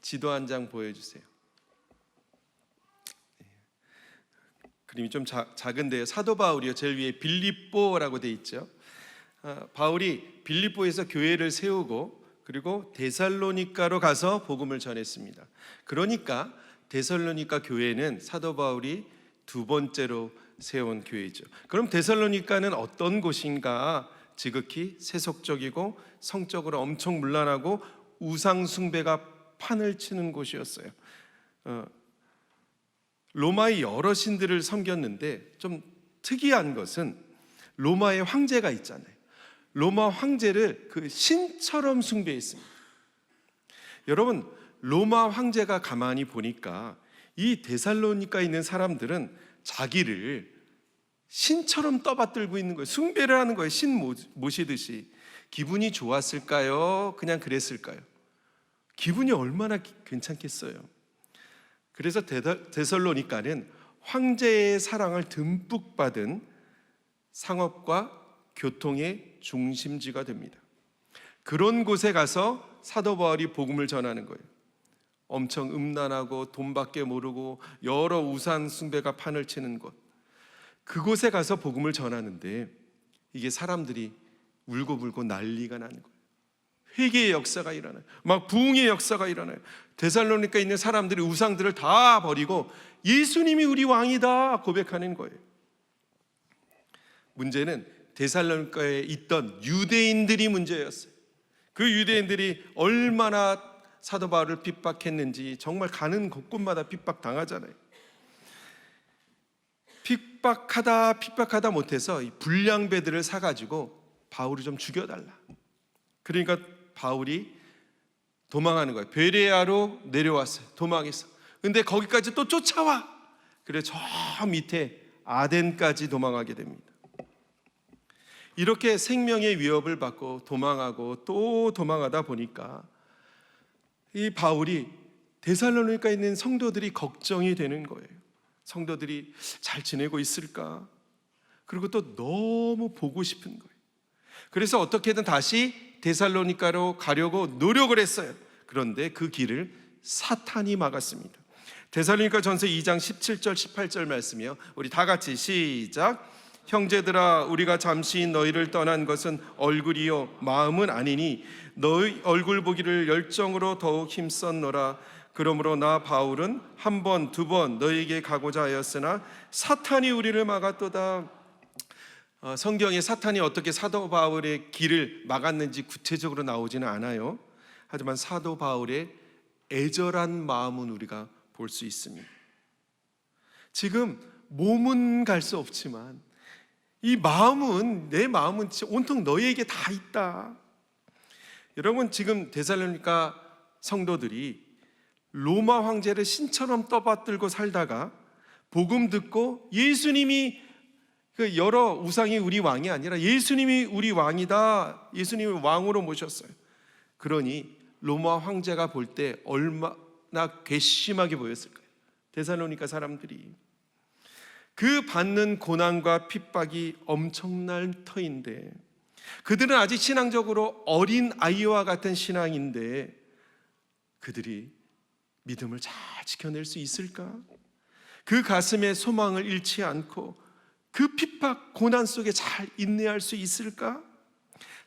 지도 한 장 보여주세요. 그림이 좀 작은데요. 사도 바울이요. 제일 위에 빌립보라고 돼 있죠. 바울이 빌립보에서 교회를 세우고 그리고 데살로니가로 가서 복음을 전했습니다. 그러니까 데살로니가 교회는 사도 바울이 두 번째로 세운 교회죠. 그럼 데살로니가는 어떤 곳인가? 지극히 세속적이고 성적으로 엄청 문란하고 우상 숭배가 판을 치는 곳이었어요. 로마의 여러 신들을 섬겼는데 좀 특이한 것은 로마의 황제가 있잖아요. 로마 황제를 그 신처럼 숭배했습니다. 여러분, 로마 황제가 가만히 보니까 이 데살로니가에 있는 사람들은 자기를 신처럼 떠받들고 있는 거예요. 숭배를 하는 거예요. 신 모시듯이. 기분이 좋았을까요? 그냥 그랬을까요? 기분이 얼마나 괜찮겠어요. 그래서 데살로니가는 황제의 사랑을 듬뿍 받은 상업과 교통의 중심지가 됩니다. 그런 곳에 가서 사도 바울이 복음을 전하는 거예요. 엄청 음란하고 돈밖에 모르고 여러 우상 숭배가 판을 치는 곳, 그곳에 가서 복음을 전하는데 이게 사람들이 울고불고 난리가 나는 거예요. 회개의 역사가 일어나요. 막 부흥의 역사가 일어나요. 데살로니가에 있는 사람들이 우상들을 다 버리고 예수님이 우리 왕이다 고백하는 거예요. 문제는 데살로니가에 있던 유대인들이 문제였어요. 그 유대인들이 얼마나 사도 바울을 핍박했는지 정말 가는 곳곳마다 핍박당하잖아요. 핍박하다 못해서 이 불량배들을 사가지고 바울을 좀 죽여달라. 그러니까 바울이 도망하는 거예요. 베레아로 내려왔어요. 도망했어. 근데 거기까지 또 쫓아와. 그래 저 밑에 아덴까지 도망하게 됩니다. 이렇게 생명의 위협을 받고 도망하고 또 도망하다 보니까 이 바울이 데살로니가에 있는 성도들이 걱정이 되는 거예요. 성도들이 잘 지내고 있을까? 그리고 또 너무 보고 싶은 거예요. 그래서 어떻게든 다시 데살로니가로 가려고 노력을 했어요. 그런데 그 길을 사탄이 막았습니다. 데살로니가 전서 2장 17절 18절 말씀이요. 우리 다 같이 시작. 형제들아, 우리가 잠시 너희를 떠난 것은 얼굴이요 마음은 아니니 너희 얼굴 보기를 열정으로 더욱 힘썼노라. 그러므로 나 바울은 한 번, 두 번 너희에게 가고자 하였으나 사탄이 우리를 막았도다. 성경에 사탄이 어떻게 사도 바울의 길을 막았는지 구체적으로 나오지는 않아요. 하지만 사도 바울의 애절한 마음은 우리가 볼 수 있습니다. 지금 몸은 갈 수 없지만 이 마음은, 내 마음은 온통 너희에게 다 있다. 여러분, 지금 데살로니가 성도들이 로마 황제를 신처럼 떠받들고 살다가 복음 듣고 예수님이 그 여러 우상이 우리 왕이 아니라 예수님이 우리 왕이다, 예수님을 왕으로 모셨어요. 그러니 로마 황제가 볼 때 얼마나 괘씸하게 보였을까요? 데살로니가 사람들이 그 받는 고난과 핍박이 엄청날 터인데, 그들은 아직 신앙적으로 어린 아이와 같은 신앙인데 그들이 믿음을 잘 지켜낼 수 있을까? 그 가슴에 소망을 잃지 않고 그 핍박 고난 속에 잘 인내할 수 있을까?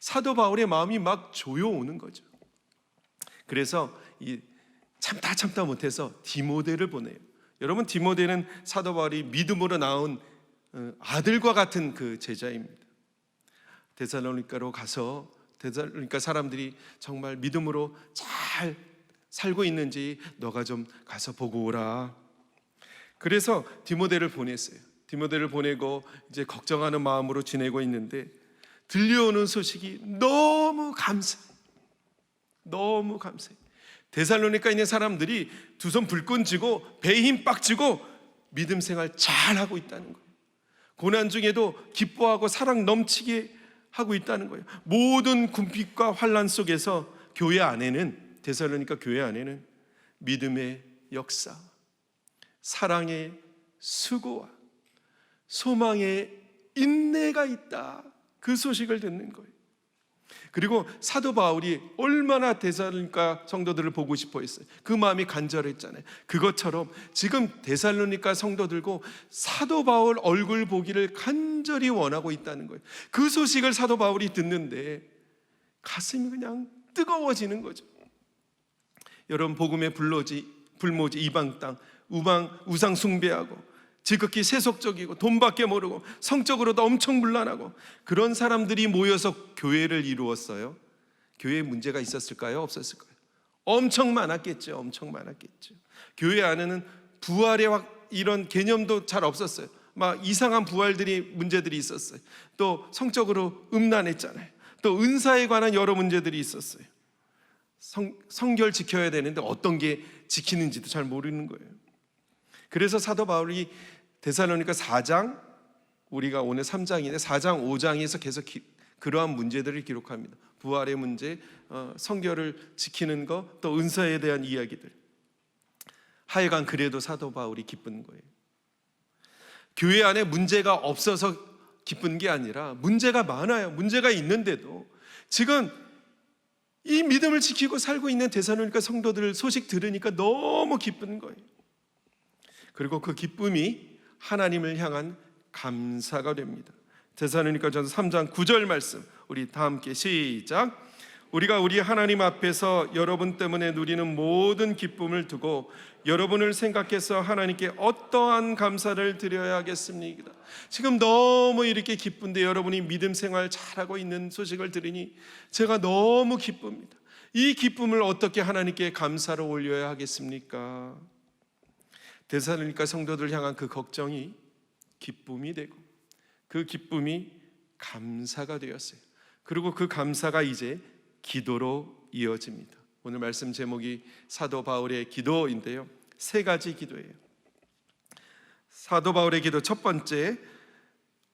사도 바울의 마음이 막 조여오는 거죠. 그래서 참다 못해서 디모데를 보내요. 여러분, 디모데는 사도 바울이 믿음으로 낳은 아들과 같은 그 제자입니다. 데살로니가로 가서 데살로니가 사람들이 정말 믿음으로 잘 살고 있는지 너가 좀 가서 보고 오라. 그래서 디모데를 보냈어요. 디모데를 보내고 이제 걱정하는 마음으로 지내고 있는데 들려오는 소식이 너무 감사해요. 너무 감사해요. 데살로니가에 있는 사람들이 두 손 불끈 쥐고 배에 힘 빡 쥐고 믿음 생활 잘하고 있다는 거예요. 고난 중에도 기뻐하고 사랑 넘치게 하고 있다는 거예요. 모든 궁핍과 환난 속에서 교회 안에는, 데살로니가 교회 안에는 믿음의 역사, 사랑의 수고와 소망의 인내가 있다. 그 소식을 듣는 거예요. 그리고 사도 바울이 얼마나 데살로니가 성도들을 보고 싶어 했어요. 그 마음이 간절했잖아요. 그것처럼 지금 데살로니가 성도들고 사도 바울 얼굴 보기를 간절히 원하고 있다는 거예요. 그 소식을 사도 바울이 듣는데 가슴이 그냥 뜨거워지는 거죠. 여러분, 복음의 불모지 이방 땅, 우상 숭배하고 지극히 세속적이고 돈밖에 모르고 성적으로도 엄청 문란하고 그런 사람들이 모여서 교회를 이루었어요. 교회에 문제가 있었을까요? 없었을까요? 엄청 많았겠죠. 엄청 많았겠죠. 교회 안에는 부활의 이런 개념도 잘 없었어요. 막 이상한 문제들이 있었어요. 또 성적으로 음란했잖아요. 또 은사에 관한 여러 문제들이 있었어요. 성결 지켜야 되는데 어떤 게 지키는지도 잘 모르는 거예요. 그래서 사도 바울이 데살로니가 4장, 우리가 오늘 3장인데 4장, 5장에서 계속 그러한 문제들을 기록합니다. 부활의 문제, 성결을 지키는 것, 또 은사에 대한 이야기들. 하여간 그래도 사도 바울이 기쁜 거예요. 교회 안에 문제가 없어서 기쁜 게 아니라 문제가 많아요. 문제가 있는데도 지금 이 믿음을 지키고 살고 있는 데살로니가 성도들 소식 들으니까 너무 기쁜 거예요. 그리고 그 기쁨이 하나님을 향한 감사가 됩니다. 데살로니가전서 3장 9절 말씀, 우리 다 함께 시작. 우리가 우리 하나님 앞에서 여러분 때문에 누리는 모든 기쁨을 두고 여러분을 생각해서 하나님께 어떠한 감사를 드려야 하겠습니까? 지금 너무 이렇게 기쁜데 여러분이 믿음 생활 잘하고 있는 소식을 들으니 제가 너무 기쁩니다. 이 기쁨을 어떻게 하나님께 감사로 올려야 하겠습니까? 데살로니가 성도들 향한 그 걱정이 기쁨이 되고 그 기쁨이 감사가 되었어요. 그리고 그 감사가 이제 기도로 이어집니다. 오늘 말씀 제목이 사도 바울의 기도인데요. 3가지 기도예요. 사도 바울의 기도 첫 번째,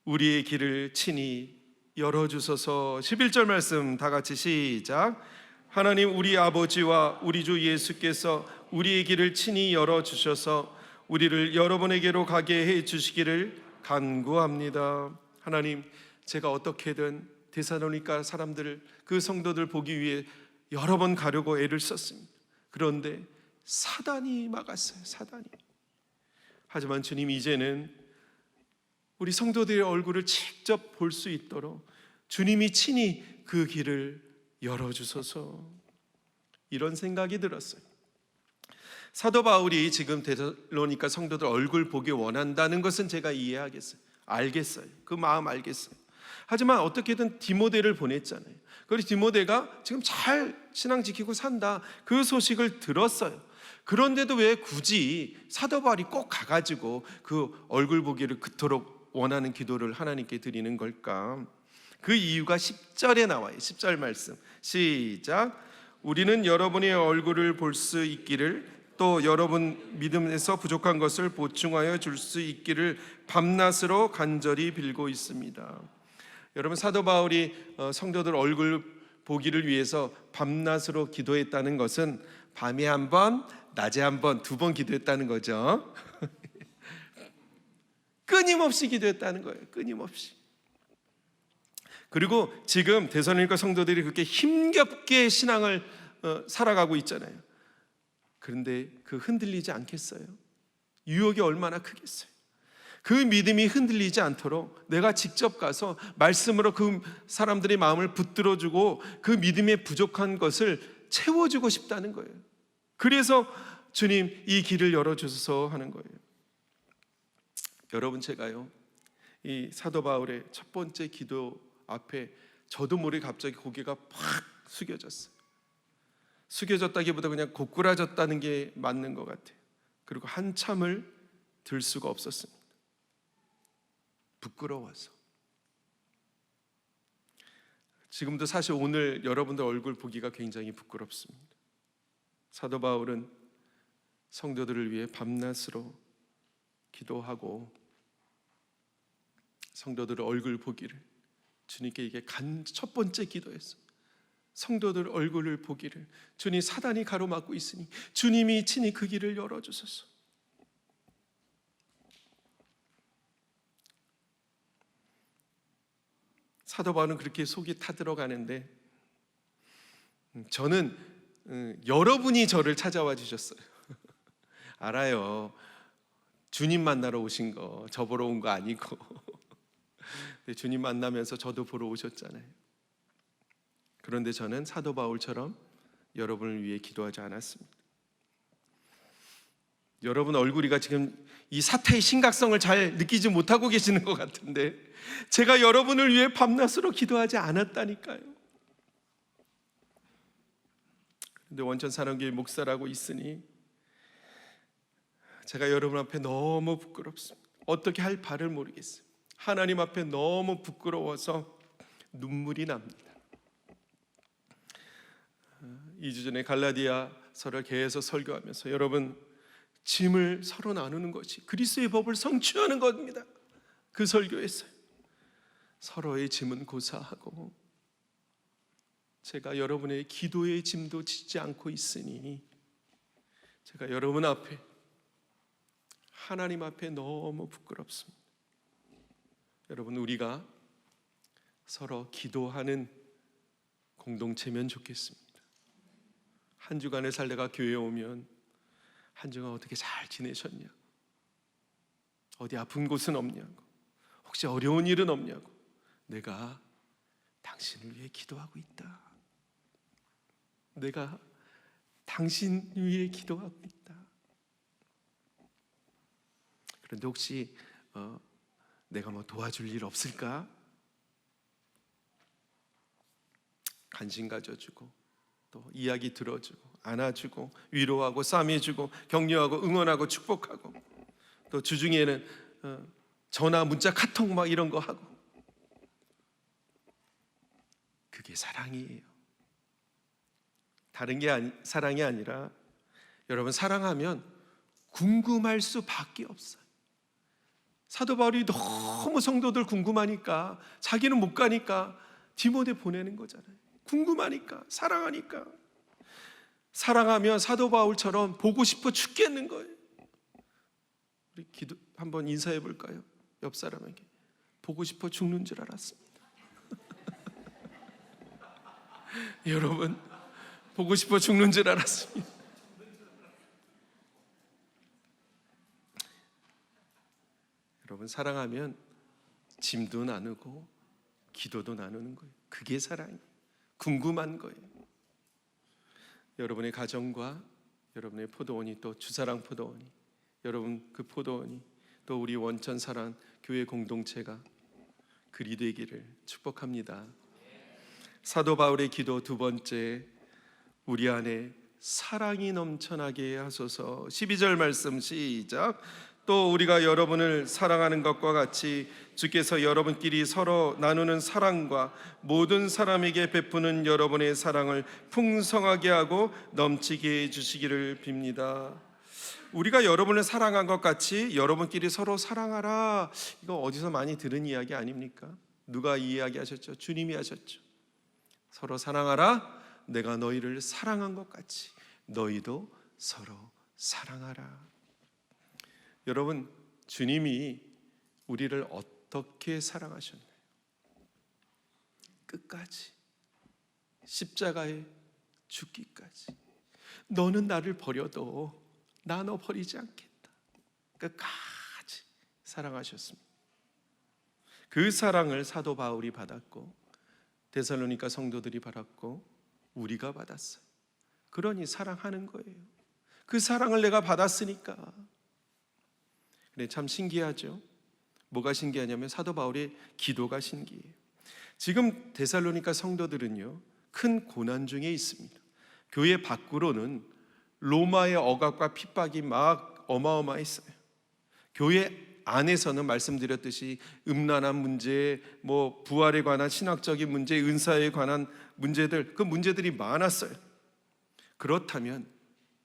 우리의 길을 친히 열어주소서. 11절 말씀 다 같이 시작. 하나님 우리 아버지와 우리 주 예수께서 우리의 길을 친히 열어주셔서 우리를 여러분에게로 가게 해 주시기를 간구합니다. 하나님, 제가 어떻게든 데살로니가 사람들을, 그 성도들 보기 위해 여러 번 가려고 애를 썼습니다. 그런데 사단이 막았어요. 사단이. 하지만 주님, 이제는 우리 성도들의 얼굴을 직접 볼 수 있도록 주님이 친히 그 길을 열어주소서. 이런 생각이 들었어요. 사도 바울이 지금 데살로니가 성도들 얼굴 보기 원한다는 것은 제가 이해하겠어요. 알겠어요. 그 마음 알겠어요. 하지만 어떻게든 디모데를 보냈잖아요. 그리고 디모데가 지금 잘 신앙 지키고 산다, 그 소식을 들었어요. 그런데도 왜 굳이 사도 바울이 꼭 가가지고 그 얼굴 보기를 그토록 원하는 기도를 하나님께 드리는 걸까? 그 이유가 10절에 나와요. 10절 말씀 시작. 우리는 여러분의 얼굴을 볼 수 있기를, 또 여러분 믿음에서 부족한 것을 보충하여 줄 수 있기를 밤낮으로 간절히 빌고 있습니다. 여러분, 사도 바울이 성도들 얼굴 보기를 위해서 밤낮으로 기도했다는 것은 밤에 한 번, 낮에 한 번, 2번 기도했다는 거죠. 끊임없이 기도했다는 거예요. 끊임없이. 그리고 지금 데살로니가 성도들이 그렇게 힘겹게 신앙을 살아가고 있잖아요. 그런데 그 흔들리지 않겠어요? 유혹이 얼마나 크겠어요? 그 믿음이 흔들리지 않도록 내가 직접 가서 말씀으로 그 사람들의 마음을 붙들어주고 그 믿음의 부족한 것을 채워주고 싶다는 거예요. 그래서 주님, 이 길을 열어주소서 하는 거예요. 여러분, 제가요, 이 사도 바울의 첫 번째 기도 앞에 저도 모르게 갑자기 고개가 팍 숙여졌어요. 숙여졌다기보다 그냥 고꾸라졌다는 게 맞는 것 같아요. 그리고 한참을 들 수가 없었습니다. 부끄러워서. 지금도 사실 오늘 여러분들 얼굴 보기가 굉장히 부끄럽습니다. 사도 바울은 성도들을 위해 밤낮으로 기도하고 성도들의 얼굴 보기를, 주님께 이게 첫 번째 기도였어요. 성도들 얼굴을 보기를, 주님, 사단이 가로막고 있으니 주님이 친히 그 길을 열어주소서. 사도 바울은 그렇게 속이 타들어가는데 저는 여러분이 저를 찾아와 주셨어요. 알아요. 주님 만나러 오신 거, 저 보러 온 거 아니고. 근데 주님 만나면서 저도 보러 오셨잖아요. 그런데 저는 사도 바울처럼 여러분을 위해 기도하지 않았습니다. 여러분 얼굴이가 지금 이 사태의 심각성을 잘 느끼지 못하고 계시는 것 같은데, 제가 여러분을 위해 밤낮으로 기도하지 않았다니까요. 근데 원천 사랑교회 목사라고 있으니 제가 여러분 앞에 너무 부끄럽습니다. 어떻게 할 바를 모르겠어요. 하나님 앞에 너무 부끄러워서 눈물이 납니다. 2주 전에 갈라디아서를 계속 설교하면서 여러분, 짐을 서로 나누는 것이 그리스도의 법을 성취하는 겁니다. 그 설교했어요. 서로의 짐은 고사하고, 제가 여러분의 기도의 짐도 지지 않고 있으니 제가 여러분 앞에, 하나님 앞에 너무 부끄럽습니다. 여러분, 우리가 서로 기도하는 공동체면 좋겠습니다. 한 주간을 살다가 교회에 오면 한 주간 어떻게 잘 지내셨냐, 어디 아픈 곳은 없냐고, 혹시 어려운 일은 없냐고, 내가 당신을 위해 기도하고 있다, 내가 당신 위해 기도하고 있다. 그런데 혹시 내가 뭐 도와줄 일 없을까? 관심 가져주고, 또 이야기 들어주고, 안아주고, 위로하고, 싸매주고, 격려하고, 응원하고, 축복하고, 또 주중에는 전화, 문자, 카톡 막 이런 거 하고, 그게 사랑이에요. 다른 게 사랑이 아니라, 여러분, 사랑하면 궁금할 수밖에 없어요. 사도 바울이 너무 성도들 궁금하니까, 자기는 못 가니까 디모데 보내는 거잖아요. 궁금하니까, 사랑하니까. 사랑하면 사도 바울처럼 보고 싶어 죽겠는 거예요. 우리 기도 한번 인사해 볼까요? 옆 사람에게. 보고 싶어 죽는 줄 알았습니다. 여러분, 보고 싶어 죽는 줄 알았습니다. 여러분, 사랑하면 짐도 나누고 기도도 나누는 거예요. 그게 사랑이에요. 궁금한 거예요. 여러분의 가정과 여러분의 포도원이, 또 주사랑 포도원이, 여러분 그 포도원이, 또 우리 원천 사랑 교회 공동체가 그리 되기를 축복합니다. 사도 바울의 기도 두 번째, 우리 안에 사랑이 넘쳐나게 하소서. 12절 말씀 시작. 또 우리가 여러분을 사랑하는 것과 같이 주께서 여러분끼리 서로 나누는 사랑과 모든 사람에게 베푸는 여러분의 사랑을 풍성하게 하고 넘치게 해주시기를 빕니다. 우리가 여러분을 사랑한 것 같이 여러분끼리 서로 사랑하라. 이거 어디서 많이 들은 이야기 아닙니까? 누가 이 이야기 하셨죠? 주님이 하셨죠. 서로 사랑하라. 내가 너희를 사랑한 것 같이 너희도 서로 사랑하라. 여러분, 주님이 우리를 어떻게 사랑하셨나요? 끝까지, 십자가에 죽기까지. 너는 나를 버려도 나 너 버리지 않겠다. 끝까지 사랑하셨습니다. 그 사랑을 사도 바울이 받았고, 데살로니가 성도들이 받았고, 우리가 받았어요. 그러니 사랑하는 거예요. 그 사랑을 내가 받았으니까. 근데 참 신기하죠. 뭐가 신기하냐면 사도 바울의 기도가 신기해요. 지금 데살로니가 성도들은요, 큰 고난 중에 있습니다. 교회 밖으로는 로마의 억압과 핍박이 막 어마어마했어요. 교회 안에서는 말씀드렸듯이 음란한 문제, 뭐 부활에 관한 신학적인 문제, 은사에 관한 문제들, 그 문제들이 많았어요. 그렇다면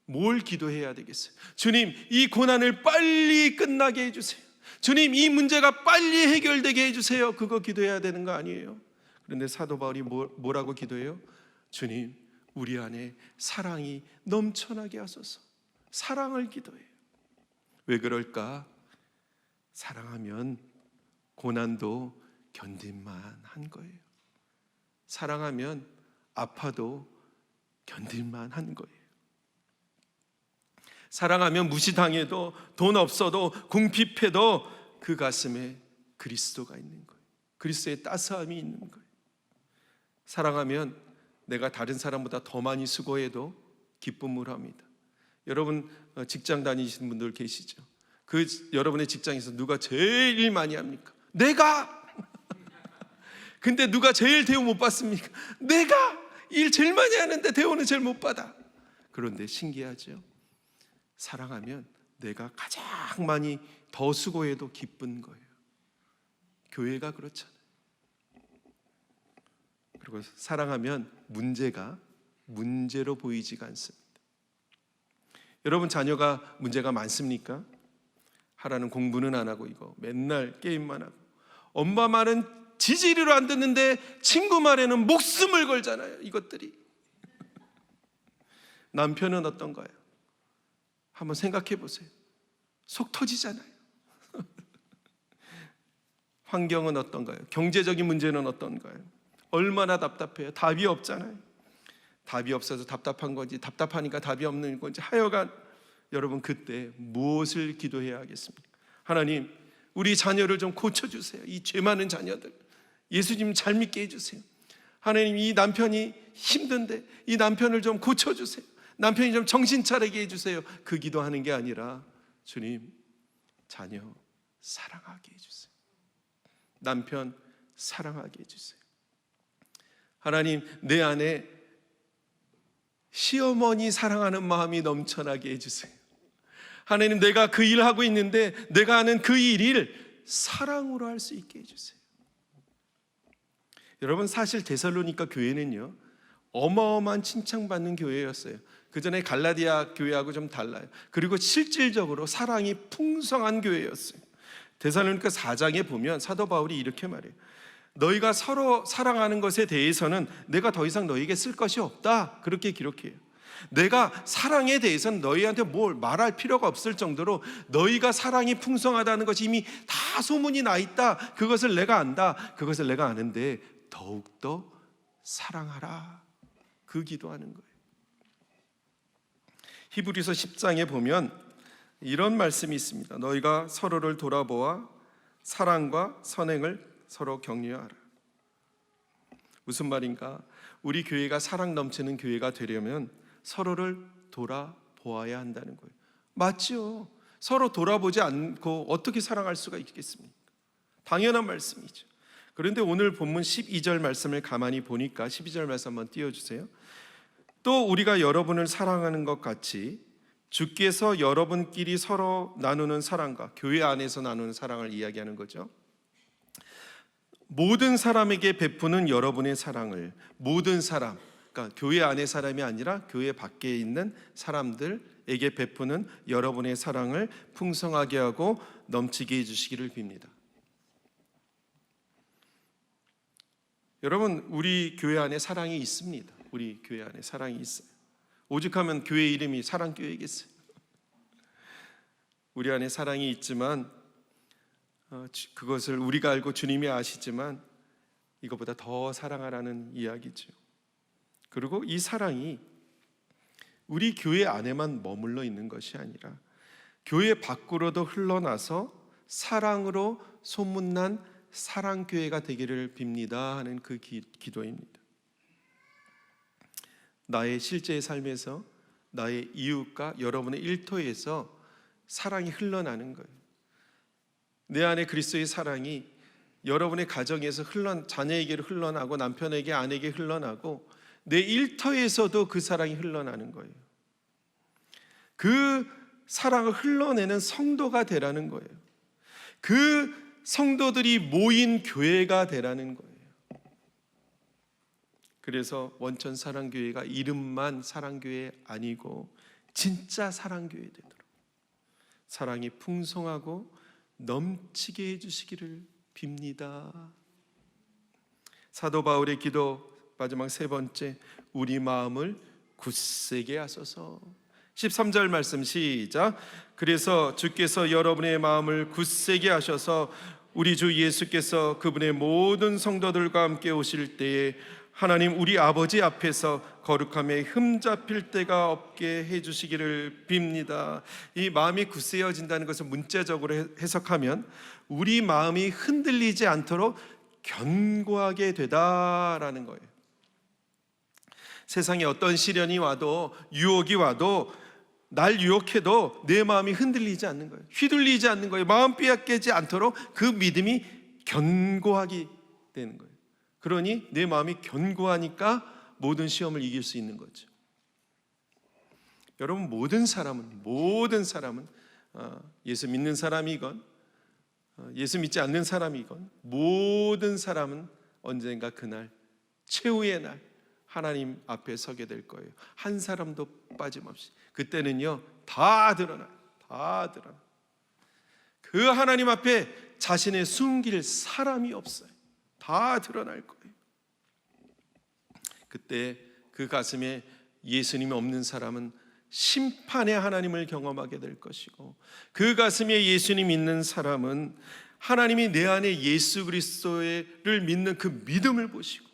뭘 기도해야 되겠어요? 주님, 이 고난을 빨리 끝나게 해주세요. 주님, 이 문제가 빨리 해결되게 해주세요. 그거 기도해야 되는 거 아니에요? 그런데 사도 바울이 뭐라고 기도해요? 주님, 우리 안에 사랑이 넘쳐나게 하소서. 사랑을 기도해요. 왜 그럴까? 사랑하면 고난도 견딜만 한 거예요. 사랑하면 아파도 견딜만 한 거예요. 사랑하면 무시당해도, 돈 없어도, 궁핍해도 그 가슴에 그리스도가 있는 거예요. 그리스도의 따스함이 있는 거예요. 사랑하면 내가 다른 사람보다 더 많이 수고해도 기쁨을 합니다. 여러분 직장 다니시는 분들 계시죠? 그 여러분의 직장에서 누가 제일 일 많이 합니까? 내가! 근데 누가 제일 대우 못 받습니까? 내가! 일 제일 많이 하는데 대우는 제일 못 받아. 그런데 신기하죠? 사랑하면 내가 가장 많이 더 수고해도 기쁜 거예요. 교회가 그렇잖아요. 그리고 사랑하면 문제가 문제로 보이지가 않습니다. 여러분 자녀가 문제가 많습니까? 하라는 공부는 안 하고 이거 맨날 게임만 하고, 엄마 말은 지지리로 안 듣는데 친구 말에는 목숨을 걸잖아요. 이것들이. 남편은 어떤가요? 한번 생각해 보세요. 속 터지잖아요. 환경은 어떤가요? 경제적인 문제는 어떤가요? 얼마나 답답해요. 답이 없잖아요. 답이 없어서 답답한 건지, 답답하니까 답이 없는 건지, 하여간 여러분 그때 무엇을 기도해야 하겠습니까? 하나님, 우리 자녀를 좀 고쳐주세요. 이 죄 많은 자녀들 예수님 잘 믿게 해주세요. 하나님, 이 남편이 힘든데 이 남편을 좀 고쳐주세요. 남편이 좀 정신 차리게 해주세요. 그 기도하는 게 아니라, 주님, 자녀 사랑하게 해주세요. 남편 사랑하게 해주세요. 하나님, 내 안에 시어머니 사랑하는 마음이 넘쳐나게 해주세요. 하나님, 내가 그 일을 하고 있는데 내가 하는 그 일을 사랑으로 할 수 있게 해주세요. 여러분, 사실 데살로니가 교회는요 어마어마한 칭찬받는 교회였어요. 그 전에 갈라디아 교회하고 좀 달라요. 그리고 실질적으로 사랑이 풍성한 교회였어요. 데살로니가 4장에 보면 사도 바울이 이렇게 말해요. 너희가 서로 사랑하는 것에 대해서는 내가 더 이상 너희에게 쓸 것이 없다, 그렇게 기록해요. 내가 사랑에 대해서는 너희한테 뭘 말할 필요가 없을 정도로 너희가 사랑이 풍성하다는 것이 이미 다 소문이 나 있다. 그것을 내가 안다. 그것을 내가 아는데 더욱더 사랑하라, 그 기도하는 거예요. 히브리서 10장에 보면 이런 말씀이 있습니다. 너희가 서로를 돌아보아 사랑과 선행을 서로 격려하라. 무슨 말인가? 우리 교회가 사랑 넘치는 교회가 되려면 서로를 돌아보아야 한다는 거예요. 맞죠? 서로 돌아보지 않고 어떻게 사랑할 수가 있겠습니까? 당연한 말씀이죠. 그런데 오늘 본문 12절 말씀을 가만히 보니까, 12절 말씀 한번 띄워주세요. 또 우리가 여러분을 사랑하는 것 같이 주께서 여러분끼리 서로 나누는 사랑과, 교회 안에서 나누는 사랑을 이야기하는 거죠. 모든 사람에게 베푸는 여러분의 사랑을, 모든 사람, 그러니까 교회 안의 사람이 아니라 교회 밖에 있는 사람들에게 베푸는 여러분의 사랑을 풍성하게 하고 넘치게 해주시기를 빕니다. 여러분, 우리 교회 안에 사랑이 있습니다. 우리 교회 안에 사랑이 있어요. 오죽하면 교회 이름이 사랑교회겠어요. 우리 안에 사랑이 있지만 그것을 우리가 알고 주님이 아시지만 이것보다 더 사랑하라는 이야기죠. 그리고 이 사랑이 우리 교회 안에만 머물러 있는 것이 아니라 교회 밖으로도 흘러나서 사랑으로 소문난 사랑교회가 되기를 빕니다 하는 그 기도입니다. 나의 실제의 삶에서 나의 이웃과 여러분의 일터에서 사랑이 흘러나는 거예요. 내 안에 그리스도의 사랑이 여러분의 가정에서 자녀에게로 흘러나고, 남편에게, 아내에게 흘러나고, 내 일터에서도 그 사랑이 흘러나는 거예요. 그 사랑을 흘러내는 성도가 되라는 거예요. 그 성도들이 모인 교회가 되라는 거예요. 그래서 원천 사랑교회가 이름만 사랑교회 아니고 진짜 사랑교회 되도록 사랑이 풍성하고 넘치게 해주시기를 빕니다. 사도 바울의 기도 마지막 세 번째, 우리 마음을 굳세게 하소서. 13절 말씀 시작. 그래서 주께서 여러분의 마음을 굳세게 하셔서 우리 주 예수께서 그분의 모든 성도들과 함께 오실 때에 하나님 우리 아버지 앞에서 거룩함에 흠잡힐 데가 없게 해주시기를 빕니다. 이 마음이 굳세어진다는 것을 문자적으로 해석하면 우리 마음이 흔들리지 않도록 견고하게 되다라는 거예요. 세상에 어떤 시련이 와도 유혹이 와도 날 유혹해도 내 마음이 흔들리지 않는 거예요. 휘둘리지 않는 거예요. 마음 빼앗기지 않도록 그 믿음이 견고하게 되는 거예요. 그러니 내 마음이 견고하니까 모든 시험을 이길 수 있는 거죠. 여러분, 모든 사람은 예수 믿는 사람이건 예수 믿지 않는 사람이건 모든 사람은 언젠가 그날 최후의 날 하나님 앞에 서게 될 거예요. 한 사람도 빠짐없이. 그때는요 다 드러나요. 다 드러나. 그 하나님 앞에 자신의 숨길 사람이 없어요. 다 드러날 거예요. 그때 그 가슴에 예수님이 없는 사람은 심판의 하나님을 경험하게 될 것이고, 그 가슴에 예수님 있는 사람은 하나님이 내 안에 예수 그리스도를 믿는 그 믿음을 보시고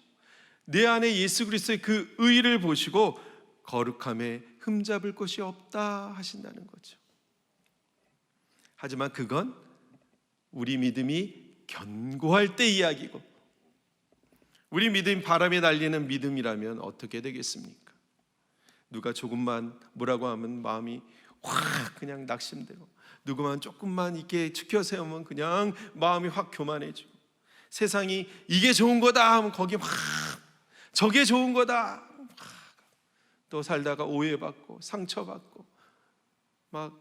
내 안에 예수 그리스도의 그 의를 보시고 거룩함에 흠잡을 것이 없다 하신다는 거죠. 하지만 그건 우리 믿음이 견고할 때 이야기고, 우리 믿음이 바람에 날리는 믿음이라면 어떻게 되겠습니까? 누가 조금만 뭐라고 하면 마음이 확 그냥 낙심되고, 누구만 조금만 이렇게 치켜 세우면 그냥 마음이 확 교만해지고, 세상이 이게 좋은 거다 하면 거기 확 저게 좋은 거다 또 살다가 오해받고 상처받고 막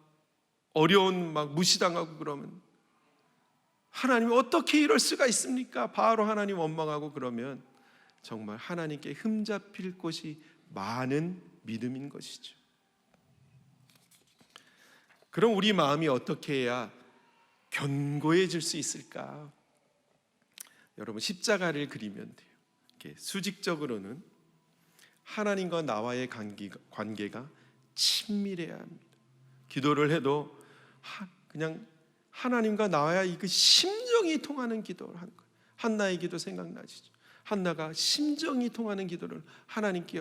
어려운 막 무시당하고 그러면 하나님이 어떻게 이럴 수가 있습니까? 바로 하나님 원망하고 그러면 정말 하나님께 흠잡힐 곳이 많은 믿음인 것이죠. 그럼 우리 마음이 어떻게 해야 견고해질 수 있을까? 여러분, 십자가를 그리면 돼요. 이렇게 수직적으로는 하나님과 나와의 관계가 친밀해야 합니다. 기도를 해도 그냥 하나님과 나와의 그 심정이 통하는 기도를 하는 거예요. 한나의 기도 생각나시죠? 한나가 심정이 통하는 기도를 하나님께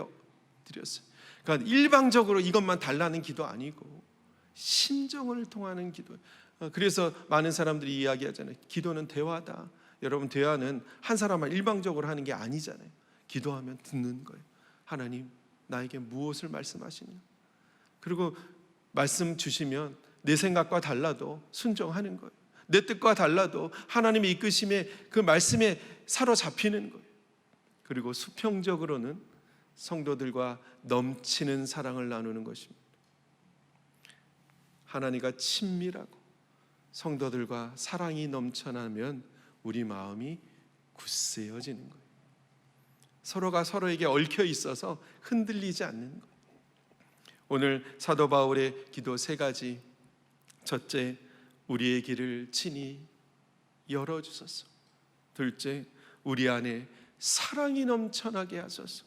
드렸어요. 그러니까 일방적으로 이것만 달라는 기도 아니고 심정을 통하는 기도. 그래서 많은 사람들이 이야기하잖아요. 기도는 대화다. 여러분, 대화는 한 사람만 일방적으로 하는 게 아니잖아요. 기도하면 듣는 거예요. 하나님, 나에게 무엇을 말씀하시냐? 그리고 말씀 주시면 내 생각과 달라도 순종하는 거예요. 내 뜻과 달라도 하나님의 이끄심에 그 말씀에 사로잡히는 거예요. 그리고 수평적으로는 성도들과 넘치는 사랑을 나누는 것입니다. 하나님과 친밀하고 성도들과 사랑이 넘쳐나면 우리 마음이 굳세어지는 거예요. 서로가 서로에게 얽혀 있어서 흔들리지 않는 거예요. 오늘 사도 바울의 기도 3가지. 첫째, 우리의 길을 친히 열어주소서. 둘째, 우리 안에 사랑이 넘쳐나게 하소서.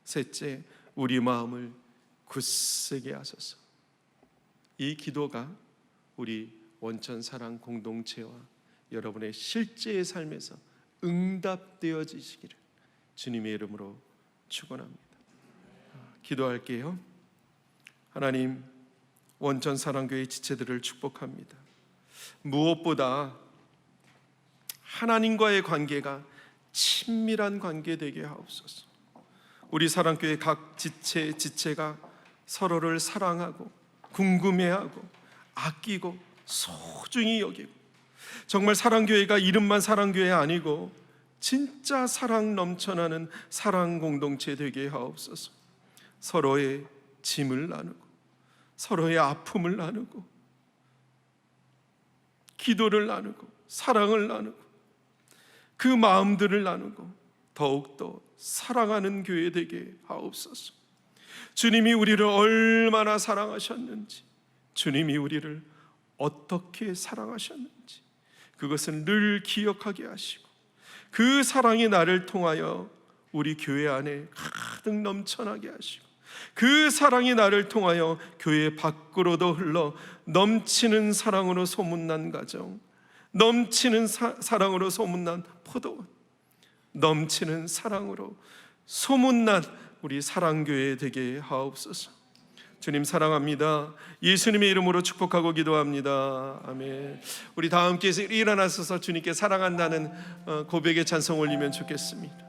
셋째, 우리 마음을 굳세게 하소서. 이 기도가 우리 원천사랑 공동체와 여러분의 실제의 삶에서 응답되어지시기를 주님의 이름으로 축원합니다. 기도할게요. 하나님, 원천사랑교회 지체들을 축복합니다. 무엇보다 하나님과의 관계가 친밀한 관계 되게 하옵소서. 우리 사랑교회 각 지체가 서로를 사랑하고 궁금해하고 아끼고 소중히 여기고, 정말 사랑교회가 이름만 사랑교회 아니고 진짜 사랑 넘쳐나는 사랑 공동체 되게 하옵소서. 서로의 짐을 나누고 서로의 아픔을 나누고 기도를 나누고 사랑을 나누고 그 마음들을 나누고 더욱더 사랑하는 교회 되게 하옵소서. 주님이 우리를 얼마나 사랑하셨는지, 주님이 우리를 어떻게 사랑하셨는지 그것을 늘 기억하게 하시고, 그 사랑이 나를 통하여 우리 교회 안에 가득 넘쳐나게 하시고, 그 사랑이 나를 통하여 교회 밖으로도 흘러 넘치는 사랑으로 소문난 가정, 넘치는 사랑으로 소문난 포도원, 넘치는 사랑으로 소문난 우리 사랑교회 되게 하옵소서. 주님 사랑합니다. 예수님의 이름으로 축복하고 기도합니다. 아멘. 우리 다 함께 일어나셔서 주님께 사랑한다는 고백의 찬송 올리면 좋겠습니다.